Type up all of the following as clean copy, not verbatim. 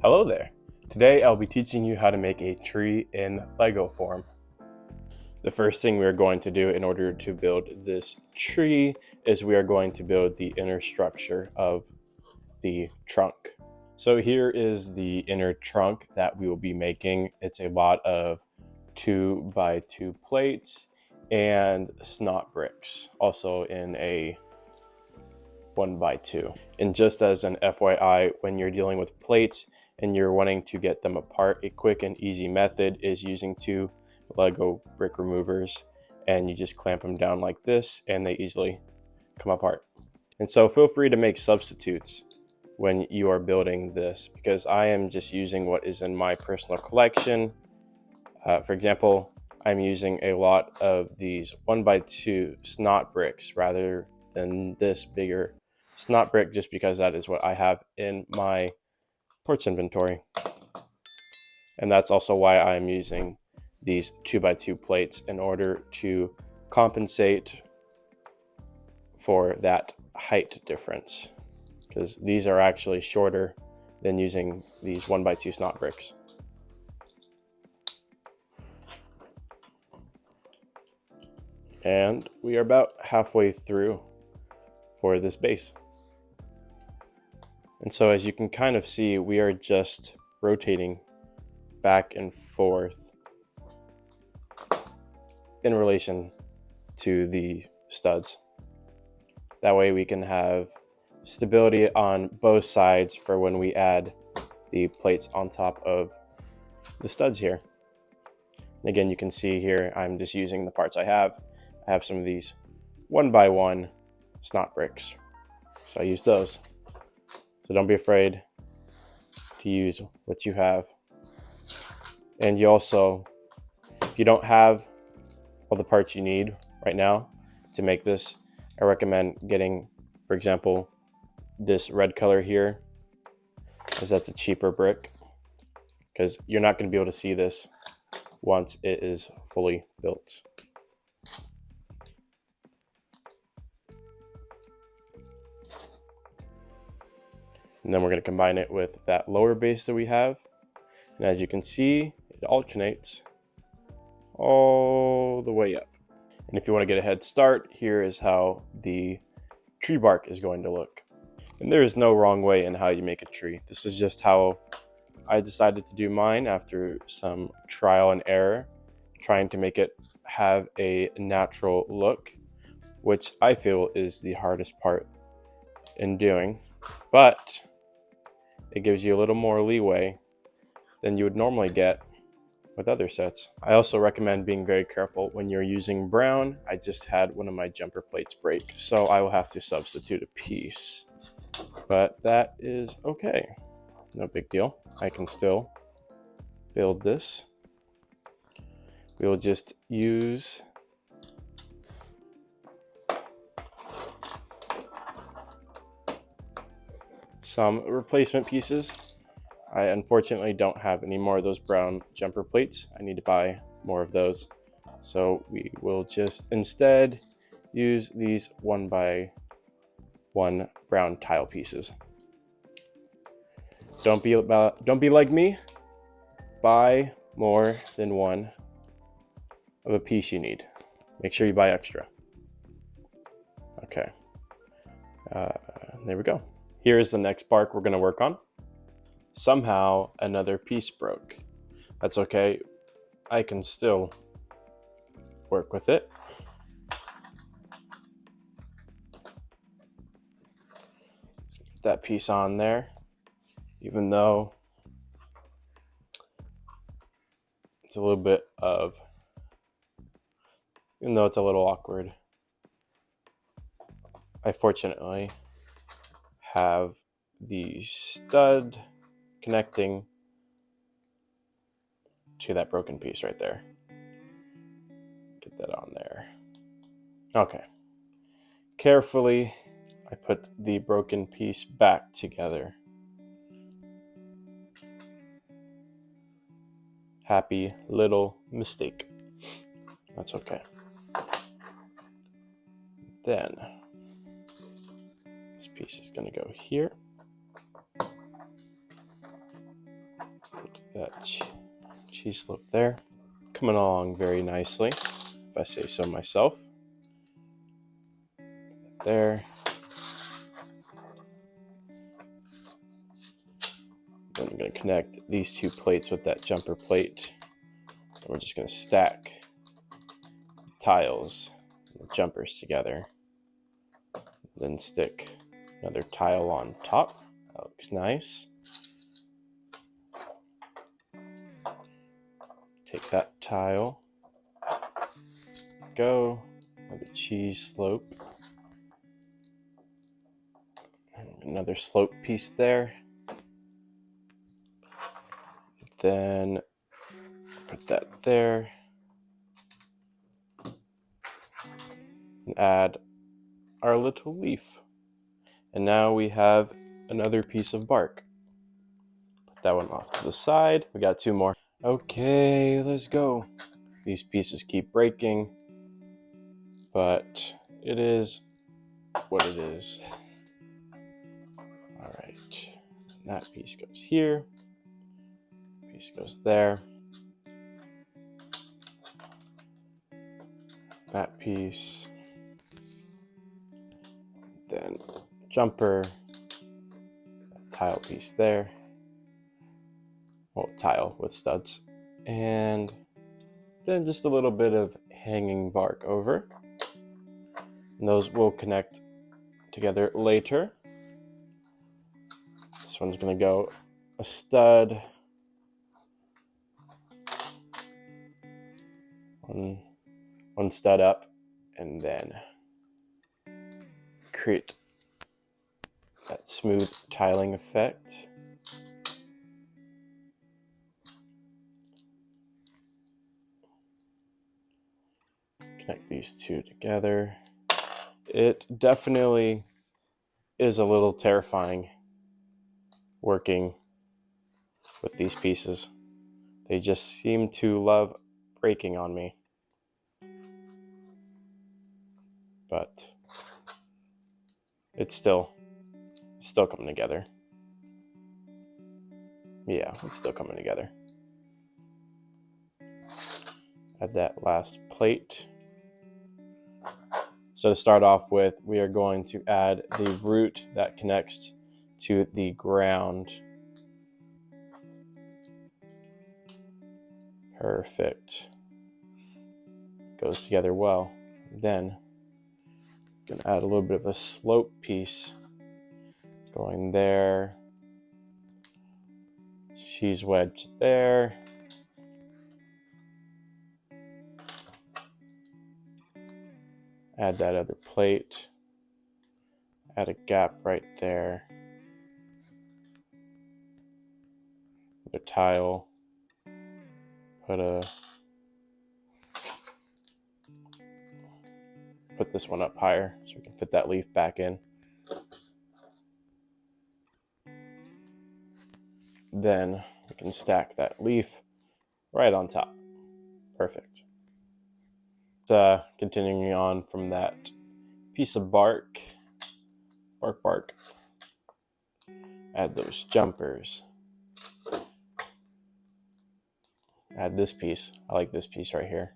Hello there. Today I'll be teaching you how to make a tree in Lego form. The first thing we're going to do in order to build this tree is we are going to build the inner structure of the trunk. So here is the inner trunk that we will be making. It's a lot of 2x2 plates and snot bricks, also in a 1x2. And just as an FYI, when you're dealing with plates and you're wanting to get them apart, a quick and easy method is using 2 Lego brick removers, and you just clamp them down like this and they easily come apart. And so feel free to make substitutes when you are building this, because I am just using what is in my personal collection. For example, I'm using a lot of these 1x2 snot bricks rather than this bigger snot brick, just because that is what I have in my parts inventory. And that's also why I'm using these 2x2 plates, in order to compensate for that height difference, because these are actually shorter than using these 1x2 snot bricks. And we are about halfway through for this base. And so as you can kind of see, we are just rotating back and forth in relation to the studs. That way we can have stability on both sides for when we add the plates on top of the studs here. And again, you can see here, I'm just using the parts I have. I have some of these 1x1 snot bricks, so I use those. So don't be afraid to use what you have. And you also, if you don't have all the parts you need right now to make this, I recommend getting, for example, this red color here, because that's a cheaper brick, because you're not going to be able to see this once it is fully built. And then we're going to combine it with that lower base that we have. And as you can see, it alternates all the way up. And if you want to get a head start, here is how the tree bark is going to look. And there is no wrong way in how you make a tree. This is just how I decided to do mine after some trial and error, trying to make it have a natural look, which I feel is the hardest part in doing. But it gives you a little more leeway than you would normally get with other sets. I also recommend being very careful when you're using brown. I just had one of my jumper plates break, so I will have to substitute a piece. But that is okay. No big deal. I can still build this. We will just use some replacement pieces. I unfortunately don't have any more of those brown jumper plates. I need to buy more of those. So we will just instead use these 1x1 brown tile pieces. Don't be like me. Buy more than one of a piece you need. Make sure you buy extra. Okay. There we go. Here is the next bark we're going to work on. Somehow another piece broke. That's okay. I can still work with it. Get that piece on there, even though it's a little awkward. I fortunately have the stud connecting to that broken piece right there. Get that on there. Okay. Carefully, I put the broken piece back together. Happy little mistake. That's okay. Then this piece is going to go here. cheese slope there. Coming along very nicely, if I say so myself. There. Then I'm going to connect these two plates with that jumper plate. And we're just going to stack tiles and the jumpers together. Then stick another tile on top. That looks nice. Take that tile. Go. Another cheese slope. Another slope piece there. Then put that there. And add our little leaf. And now we have another piece of bark. Put that one off to the side. We got two more. Okay, let's go. These pieces keep breaking, but it is what it is. All right, that piece goes here. Piece goes there. That piece. Then jumper. Tile piece there. Well, tile with studs. And then just a little bit of hanging bark over. And those will connect together later. This one's going to go a stud. One stud up, and then create that smooth tiling effect. Connect these two together. It definitely is a little terrifying working with these pieces. They just seem to love breaking on me. But it's still coming together. Yeah, it's still coming together. Add that last plate. So to start off with, we are going to add the root that connects to the ground. Perfect. Goes together well. Then I'm gonna add a little bit of a slope piece going there. Cheese wedge there. Add that other plate. Add a gap right there. The tile. Put this one up higher so we can fit that leaf back in. Then we can stack that leaf right on top. Perfect. Continuing on from that piece of bark. Add those jumpers. Add this piece. I like this piece right here.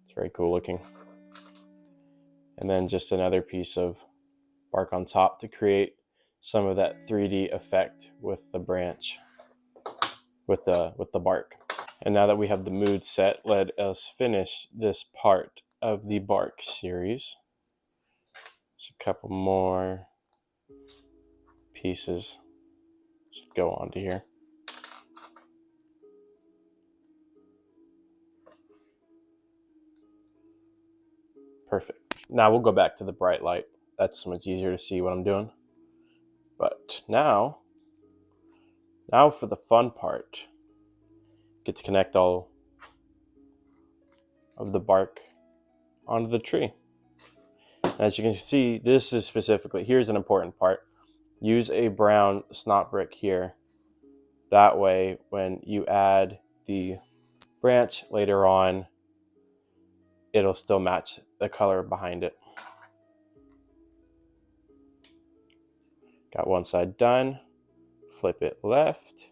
It's very cool looking. And then just another piece of bark on top to create some of that 3D effect with the branch, with the bark. And now that we have the mood set, let us finish this part of the bark series. Just a couple more pieces should go onto here. Perfect. Now we'll go back to the bright light. That's so much easier to see what I'm doing. But now for the fun part. Get to connect all of the bark onto the tree. As you can see, this is specifically, here's an important part. Use a brown snot brick here. That way, when you add the branch later on, it'll still match the color behind it. Got one side done. Flip it left.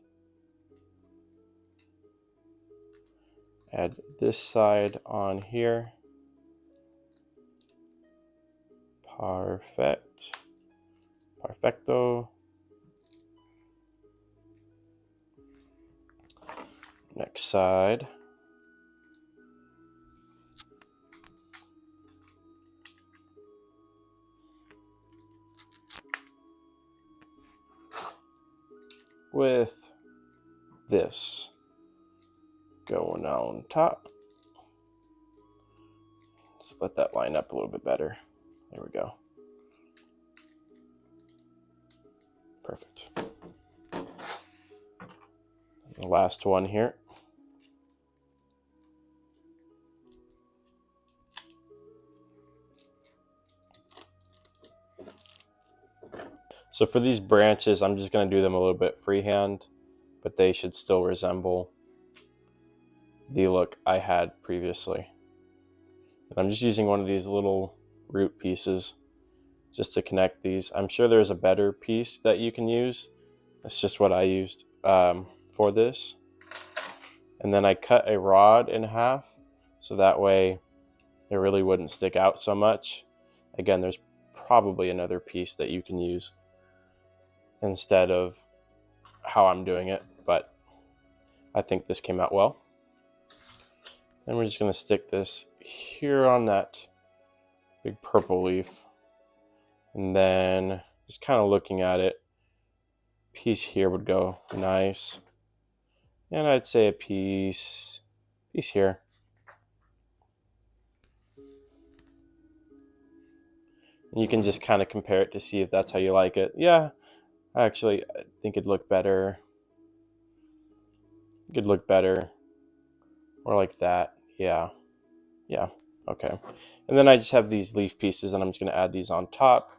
Add this side on here. Perfecto. Next side. With this going on top. Let's let that line up a little bit better. There we go. Perfect. The last one here. So for these branches, I'm just going to do them a little bit freehand, but they should still resemble the look I had previously. And I'm just using one of these little root pieces just to connect these. I'm sure there's a better piece that you can use. That's just what I used for this. And then I cut a rod in half so that way it really wouldn't stick out so much. Again, there's probably another piece that you can use instead of how I'm doing it, but I think this came out well. And we're just going to stick this here on that big purple leaf. And then just kind of looking at it, piece here would go nice. And I'd say a piece here. And you can just kind of compare it to see if that's how you like it. Yeah, actually, I think it'd look better. It could look better. Or like that. Yeah. Okay. And then I just have these leaf pieces, and I'm just going to add these on top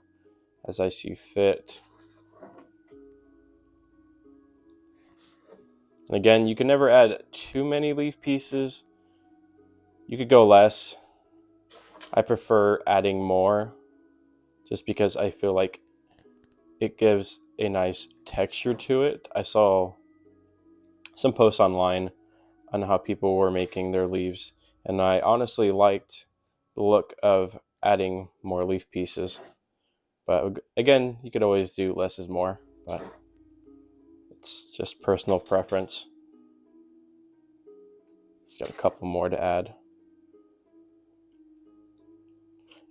as I see fit. And again, you can never add too many leaf pieces. You could go less. I prefer adding more just because I feel like it gives a nice texture to it. I saw some posts online on how people were making their leaves, and I honestly liked the look of adding more leaf pieces. But again, you could always do less is more, but it's just personal preference. It's got a couple more to add.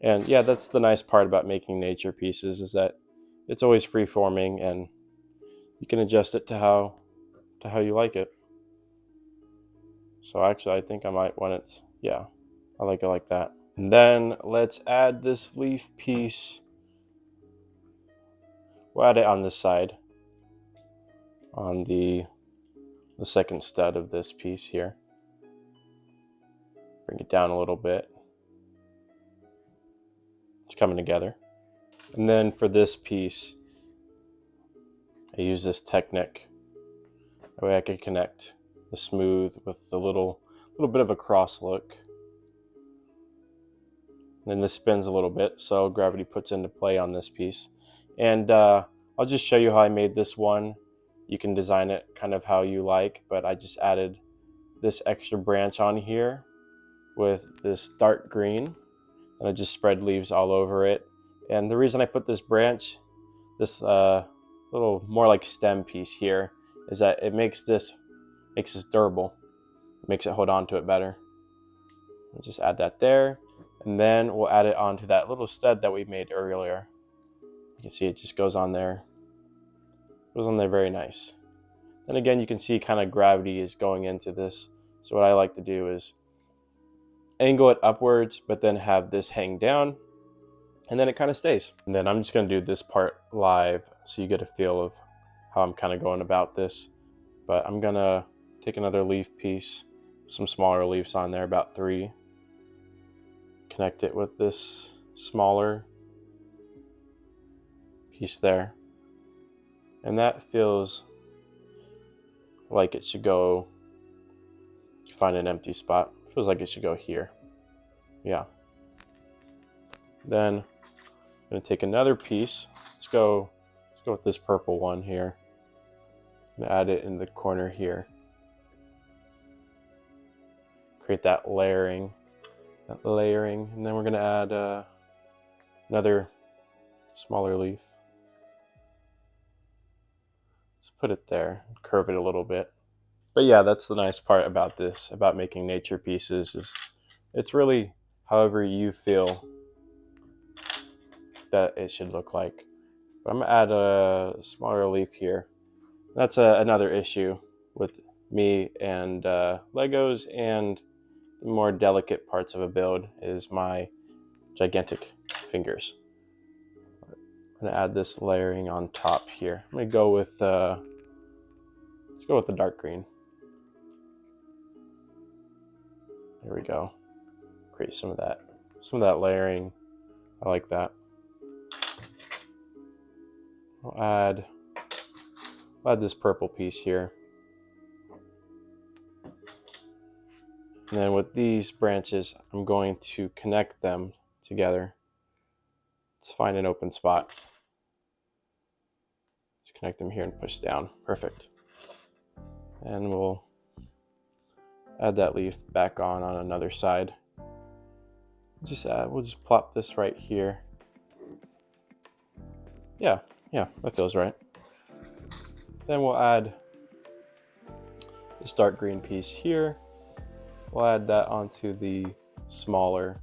And yeah, that's the nice part about making nature pieces, is that it's always free forming and you can adjust it to how you like it. So actually I think I might want it, yeah, I like it like that. And then let's add this leaf piece. We'll add it on this side, on the second stud of this piece here. Bring it down a little bit. It's coming together. And then for this piece, I use this Technic. That way I can connect the smooth with the little bit of a cross look. And then this spins a little bit, so gravity puts into play on this piece. And I'll just show you how I made this one. You can design it kind of how you like, but I just added this extra branch on here with this dark green, and I just spread leaves all over it. And the reason I put this branch, this little more like stem piece here, is that it makes this durable. It makes it hold on to it better. We'll just add that there, and then we'll add it onto that little stud that we made earlier. You can see it just goes on there. It goes on there very nice. And again, you can see kind of gravity is going into this. So what I like to do is angle it upwards, but then have this hang down, and then it kind of stays. And then I'm just going to do this part live so you get a feel of how I'm kind of going about this. But I'm going to take another leaf piece, some smaller leaves on there, about 3. Connect it with this smaller piece there. And that feels like it should go, find an empty spot. Feels like it should go here. Yeah. Then I'm going to take another piece. Let's go with this purple one here. I'm going to add it in the corner here. create that layering, and then we're gonna add another smaller leaf. Let's put it there, curve it a little bit. But yeah, that's the nice part about this, about making nature pieces, is it's really however you feel that it should look like. But I'm gonna add a smaller leaf here. That's another issue with me and Legos and the more delicate parts of a build is my gigantic fingers. I'm gonna add this layering on top here. I'm gonna go with let's go with the dark green. There we go. Create some of that layering. I like that. I'll add this purple piece here. And then with these branches, I'm going to connect them together. Let's find an open spot. Let's connect them here and push down. Perfect. And we'll add that leaf back on another side. We'll just plop this right here. Yeah, that feels right. Then we'll add this dark green piece here. We'll add that onto the smaller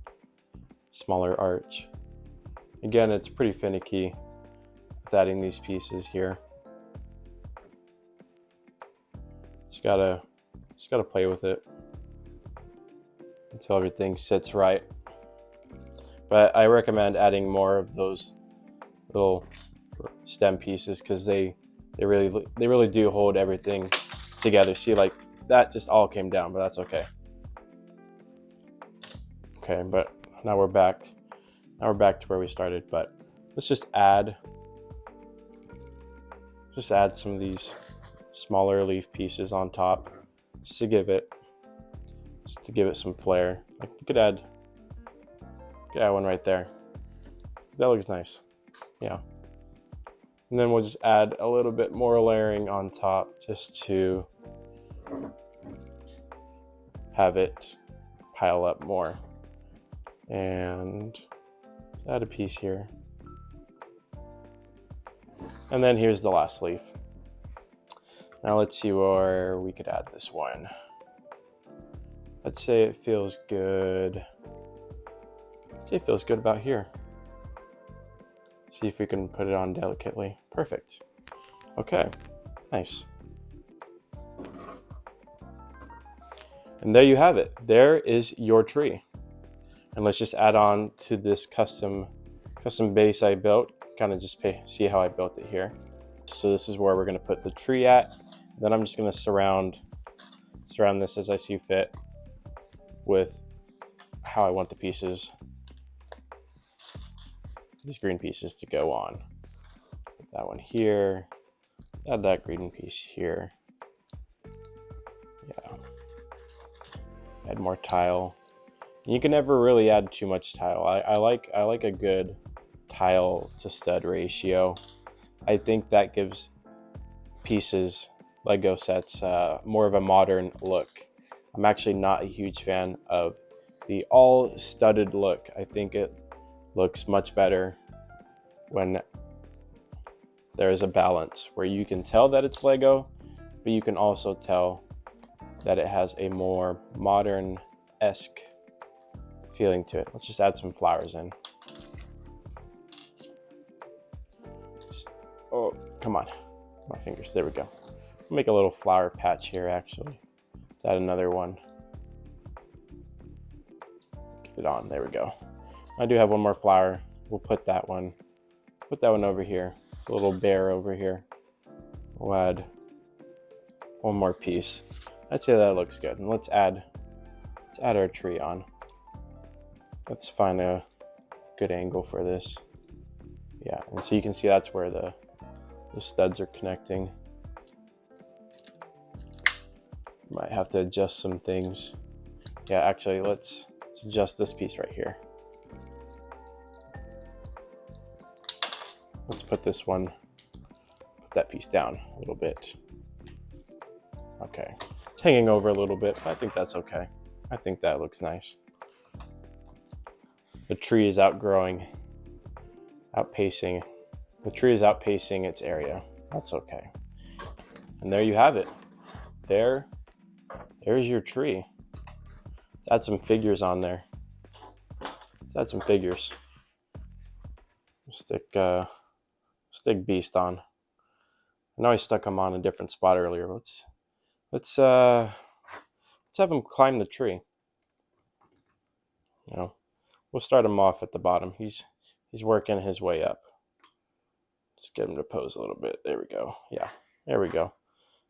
arch. Again, it's pretty finicky with adding these pieces here. Just gotta play with it until everything sits right. But I recommend adding more of those little stem pieces because they really do hold everything together. See, like that just all came down, but that's okay. Okay, but now we're back to where we started. But let's just add some of these smaller leaf pieces on top just to give it some flair. Like you could add one right there. That looks nice. Yeah. And then we'll just add a little bit more layering on top just to have it pile up more. And add a piece here. And then here's the last leaf. Now let's see where we could add this one. Let's say it feels good. Let's say it feels good about here. See if we can put it on delicately. Perfect. Okay, nice. And there you have it. There is your tree. And let's just add on to this custom base I built. Kind of just see how I built it here. So this is where we're going to put the tree at. Then I'm just going to surround this as I see fit with how I want the pieces, these green pieces to go on. Put that one here. Add that green piece here. Yeah. Add more tile. You can never really add too much tile. I like a good tile to stud ratio. I think that gives pieces, Lego sets, more of a modern look. I'm actually not a huge fan of the all studded look. I think it looks much better when there is a balance where you can tell that it's Lego, but you can also tell that it has a more modern-esque feeling to it. Let's just add some flowers in. Oh, come on. My fingers. There we go. I'll make a little flower patch here, actually. Let's add another one. Get it on. There we go. I do have one more flower. We'll put that one over here. It's a little bear over here. We'll add one more piece. I'd say that looks good. And let's add our tree on. Let's find a good angle for this. Yeah, and so you can see that's where the studs are connecting. Might have to adjust some things. Yeah, actually, let's adjust this piece right here. Let's put that piece down a little bit. Okay, it's hanging over a little bit, but I think that's okay. I think that looks nice. The tree is outpacing its area. That's okay. And there you have it. There's your tree. Let's add some figures on there. Let's add some figures. Stick Beast on. I know I stuck him on a different spot earlier. Let's have him climb the tree. You know, we'll start him off at the bottom. He's working his way up. Just get him to pose a little bit. There we go. Yeah, there we go.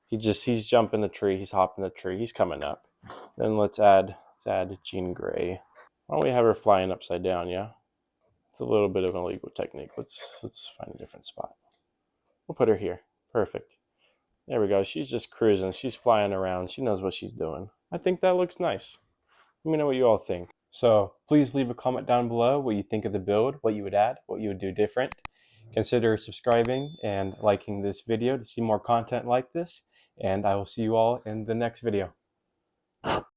He's jumping the tree. He's hopping the tree. He's coming up. Then let's add Jean Grey. Why don't we have her flying upside down? Yeah, it's a little bit of an illegal technique. Let's find a different spot. We'll put her here. Perfect. There we go. She's just cruising. She's flying around. She knows what she's doing. I think that looks nice. Let me know what you all think. So please leave a comment down below what you think of the build, what you would add, what you would do different. Consider subscribing and liking this video to see more content like this. And I will see you all in the next video.